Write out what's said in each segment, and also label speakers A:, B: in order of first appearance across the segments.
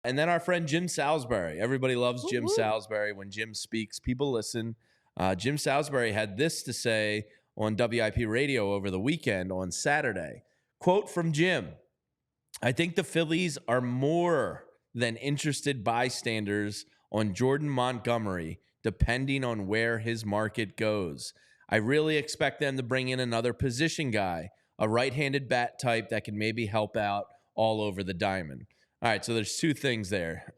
A: And then our friend Jim Salisbury. Everybody loves Jim
B: Woo-hoo.
A: Salisbury. When Jim speaks, people listen. Jim Salisbury had this to say on WIP radio over the weekend on Saturday. Quote from Jim, "I think the Phillies are more than interested bystanders on Jordan Montgomery, depending on where his market goes. I really expect them to bring in another position guy, a right-handed bat type that can maybe help out all over the diamond." All right, so there's two things there.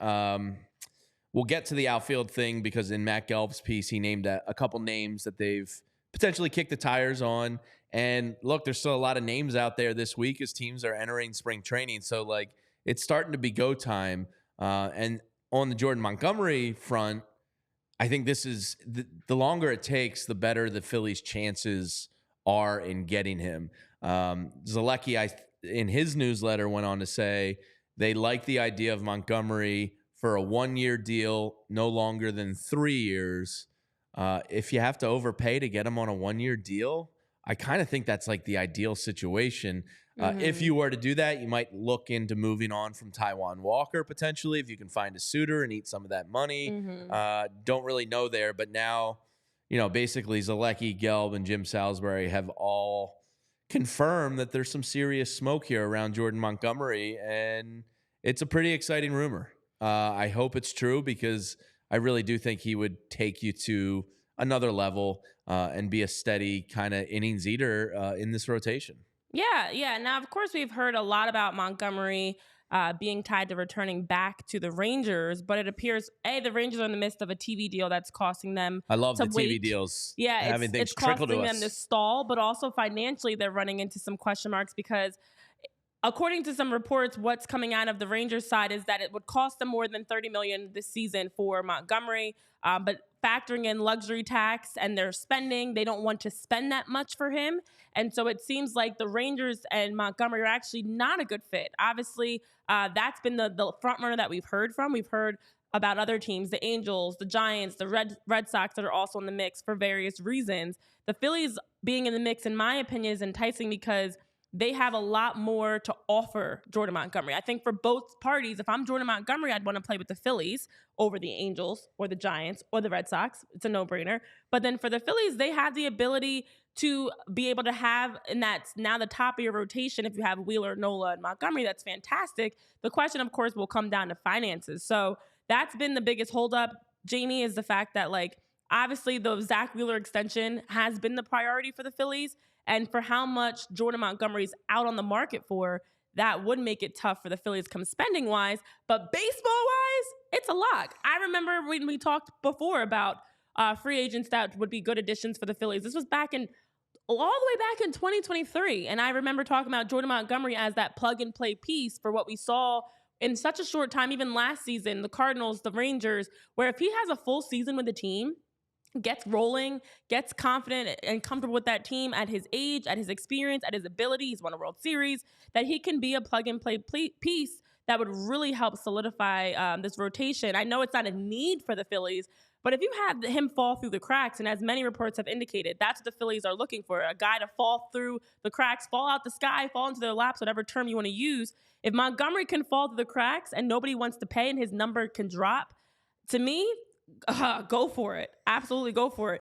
A: We'll get to the outfield thing because in Matt Gelb's piece, he named a couple names that they've potentially kicked the tires on. And look, there's still a lot of names out there this week as teams are entering spring training. So, like, it's starting to be go time. And on the Jordan Montgomery front, I think this is the longer it takes, the better the Phillies' chances are in getting him. Zolecki, in his newsletter, went on to say they like the idea of Montgomery for a 1-year deal, no longer than 3 years. If you have to overpay to get him on a 1-year deal, I kind of think that's like the ideal situation. If you were to do that, you might look into moving on from Taijuan Walker potentially if you can find a suitor and eat some of that money. Don't really know there, but now, basically Zolecki, Gelb, and Jim Salisbury have all confirmed that there's some serious smoke here around Jordan Montgomery, and it's a pretty exciting rumor. I hope it's true because I really do think he would take you to another level and be a steady kind of innings eater in this rotation.
B: Yeah. Now, of course, we've heard a lot about Montgomery being tied to returning back to the Rangers, but it appears, the Rangers are in the midst of a TV deal that's costing them
A: I love
B: to
A: the
B: wait.
A: TV deals.
B: Yeah,
A: having things
B: it's
A: trickle
B: costing
A: to
B: them
A: us.
B: to stall, but also financially they're running into some question marks because according to some reports, what's coming out of the Rangers side is that it would cost them more than $30 million this season for Montgomery, but factoring in luxury tax and their spending, they don't want to spend that much for him. And so it seems like the Rangers and Montgomery are actually not a good fit. Obviously, that's been the front runner that we've heard from. We've heard about other teams, the Angels, the Giants, the Red Sox that are also in the mix for various reasons. The Phillies being in the mix, in my opinion, is enticing because they have a lot more to offer Jordan Montgomery. I think for both parties, if I'm Jordan Montgomery, I'd want to play with the Phillies over the Angels or the Giants or the Red Sox. It's a no-brainer. But then for the Phillies, they have the ability to be able to have, and that's now the top of your rotation. If you have Wheeler, Nola, and Montgomery, that's fantastic. The question, of course, will come down to finances. So that's been the biggest holdup, Jamie, is the fact that, obviously the Zach Wheeler extension has been the priority for the Phillies. And for how much Jordan Montgomery's out on the market for, that would make it tough for the Phillies come spending-wise. But baseball-wise, it's a lock. I remember when we talked before about free agents that would be good additions for the Phillies. This was all the way back in 2023. And I remember talking about Jordan Montgomery as that plug-and-play piece for what we saw in such a short time, even last season, the Cardinals, the Rangers, where if he has a full season with the team, gets rolling, gets confident and comfortable with that team at his age, at his experience, at his ability, he's won a World Series, that he can be a plug-and-play piece that would really help solidify this rotation. I know it's not a need for the Phillies, but if you have him fall through the cracks, and as many reports have indicated, that's what the Phillies are looking for, a guy to fall through the cracks, fall out the sky, fall into their laps, whatever term you want to use. If Montgomery can fall through the cracks and nobody wants to pay and his number can drop, to me, go for it. Absolutely go for it.